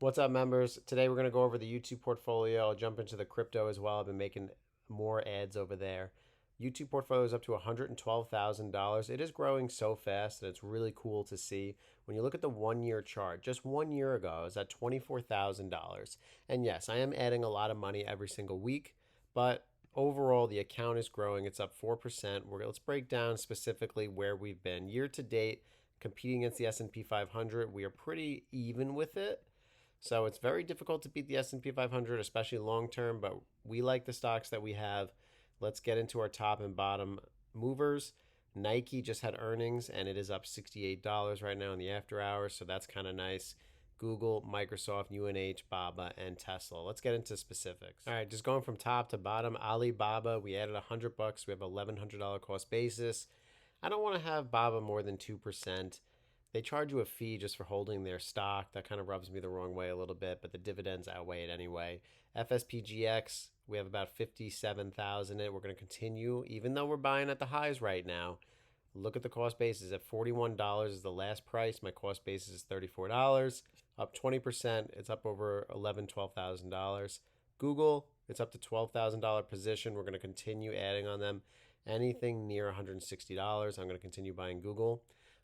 What's up, members? Today we're going to go over the YouTube portfolio. I'll jump into the crypto as well. I've been making more ads over there. YouTube portfolio is up to $112,000. It is growing so fast, and it's really cool to see. When you look at the 1 year chart, just 1 year ago, I was at $24,000. And yes, I am adding a lot of money every single week, but overall, the account is growing. It's up 4%. Let's break down specifically where we've been. Year to date, competing against the S&P 500, we are pretty even with it. So it's very difficult to beat the S&P 500, especially long term, but we like the stocks that we have. Let's get into our top and bottom movers. Nike just had earnings and it is up $68 right now in the after hours, so that's kind of nice. Google, Microsoft, UNH, Baba, and Tesla. Let's get into specifics. All right, just going from top to bottom. Alibaba, we added $100. We have $1,100 cost basis. I don't want to have Baba more than 2%. They charge you a fee just for holding their stock. That kind of rubs me the wrong way a little bit, but the dividends outweigh it anyway. FSPGX, we have about 57,000 in it. We're going to continue, even though we're buying at the highs right now. Look at the cost basis at $41 is the last price. My cost basis is $34, up 20%. It's up over $12,000. Google, it's up to $12,000 position. We're going to continue adding on them. Anything near $160, I'm going to continue buying Google.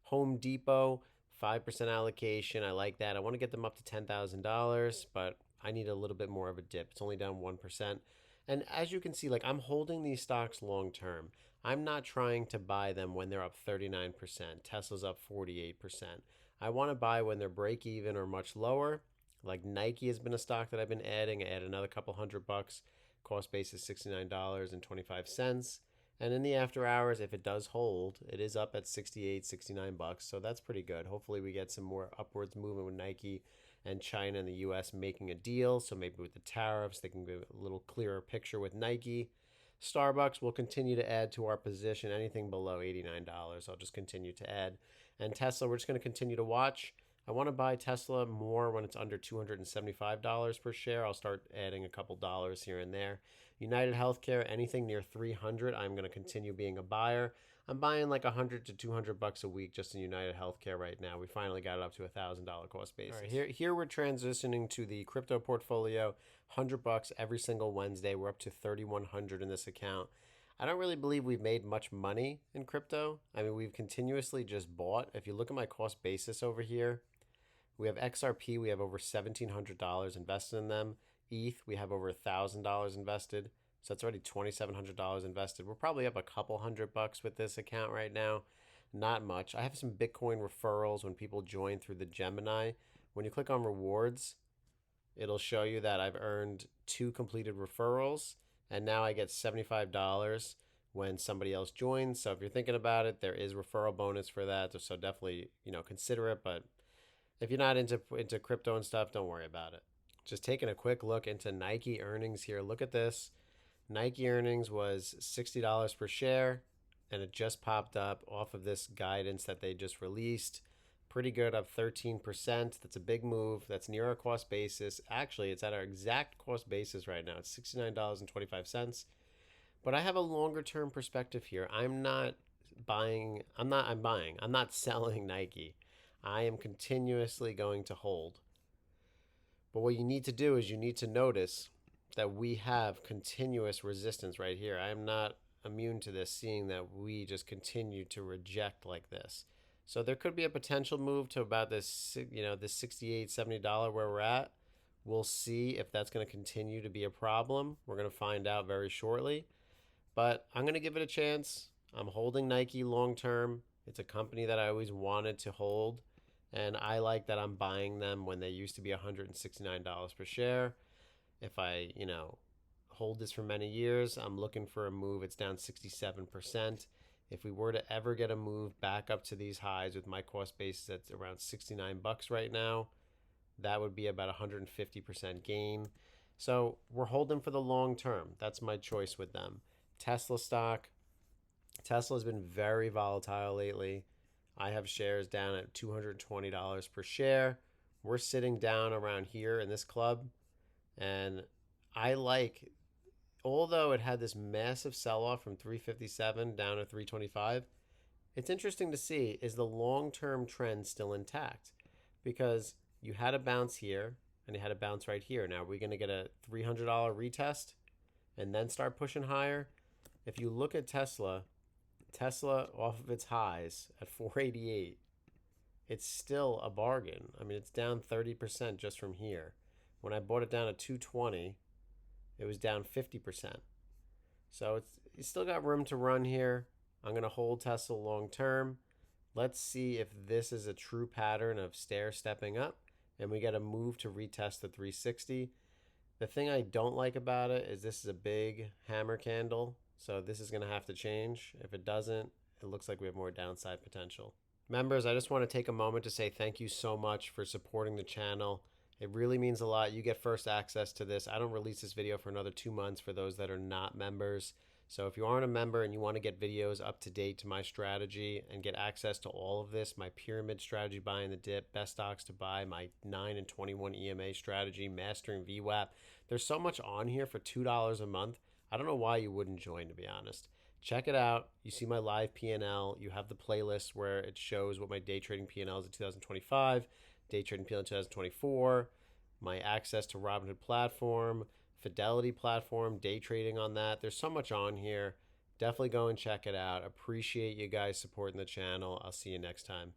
Home Depot, 5% allocation. I like that. I want to get them up to $10,000, but I need a little bit more of a dip. It's only down 1%. And as you can see, like, I'm holding these stocks long term. I'm not trying to buy them when they're up 39%. Tesla's up 48%. I want to buy when they're break even or much lower. Like Nike has been a stock that I've been adding. I add another couple $100. Cost base is $69.25. And in the after hours, if it does hold, it is up at 68, $69. So that's pretty good. Hopefully we get some more upwards movement with Nike and China and the US making a deal. So maybe with the tariffs, they can give a little clearer picture with Nike. Starbucks will continue to add to our position. Anything below $89, I'll just continue to add. And Tesla, we're just going to continue to watch. I want to buy Tesla more when it's under $275 per share. I'll start adding a couple dollars here and there. United Healthcare, anything near 300, I'm going to continue being a buyer. I'm buying like 100 to 200 bucks a week just in United Healthcare right now. We finally got it up to $1,000 cost basis. All right, here we're transitioning to the crypto portfolio. 100 bucks every single Wednesday. We're up to 3,100 in this account. I don't really believe we've made much money in crypto. I mean, we've continuously just bought. If you look at my cost basis over here, we have XRP. We have over $1,700 invested in them. ETH, we have over $1,000 invested. So that's already $2,700 invested. We're probably up a couple $100 with this account right now. Not much. I have some Bitcoin referrals when people join through the Gemini. When you click on rewards, it'll show you that I've earned 2 completed referrals, and now I get $75 when somebody else joins. So if you're thinking about it, there is referral bonus for that. So definitely, consider it. But if you're not into crypto and stuff, don't worry about it. Just taking a quick look into Nike earnings here. Look at this. Nike earnings was $60 per share, and it just popped up off of this guidance that they just released. Pretty good, up 13%. That's a big move. That's near our cost basis. Actually, it's at our exact cost basis right now. It's $69.25. But I have a longer term perspective here. I'm not buying. I'm not selling Nike. I am continuously going to hold. But what you need to do is you need to notice that we have continuous resistance right here. I am not immune to this, seeing that we just continue to reject like this. So there could be a potential move to about this, this $68, $70 where we're at. We'll see if that's going to continue to be a problem. We're going to find out very shortly. But I'm going to give it a chance. I'm holding Nike long term. It's a company that I always wanted to hold. And I like that I'm buying them when they used to be $169 per share. If I, hold this for many years, I'm looking for a move. It's down 67%. If we were to ever get a move back up to these highs with my cost basis that's around $69 right now, that would be about 150% gain. So we're holding for the long term. That's my choice with them. Tesla stock. Tesla has been very volatile lately. I have shares down at $220 per share. We're sitting down around here in this club. And I like, although it had this massive sell-off from 357 down to 325, it's interesting to see, is the long-term trend still intact? Because you had a bounce here, and it had a bounce right here. Now, we're going to get a $300 retest and then start pushing higher. If you look at Tesla off of its highs at 488, it's still a bargain. I mean, it's down 30% just from here. When I bought it down at 220, it was down 50%. So it's still got room to run here. I'm going to hold Tesla long term. Let's see if this is a true pattern of stair stepping up and we get a move to retest the 360. The thing I don't like about it is this is a big hammer candle. So this is going to have to change. If it doesn't, it looks like we have more downside potential. Members, I just want to take a moment to say thank you so much for supporting the channel. It really means a lot. You get first access to this. I don't release this video for another 2 months for those that are not members. So if you aren't a member and you want to get videos up to date to my strategy and get access to all of this, my pyramid strategy, buying the dip, best stocks to buy, my 9 and 21 EMA strategy, mastering VWAP, there's so much on here for $2 a month. I don't know why you wouldn't join, to be honest. Check it out. You see my live P&L. You have the playlist where it shows what my day trading P&L is in 2025, day trading P&L in 2024, my access to Robinhood platform, Fidelity platform, day trading on that. There's so much on here. Definitely go and check it out. Appreciate you guys supporting the channel. I'll see you next time.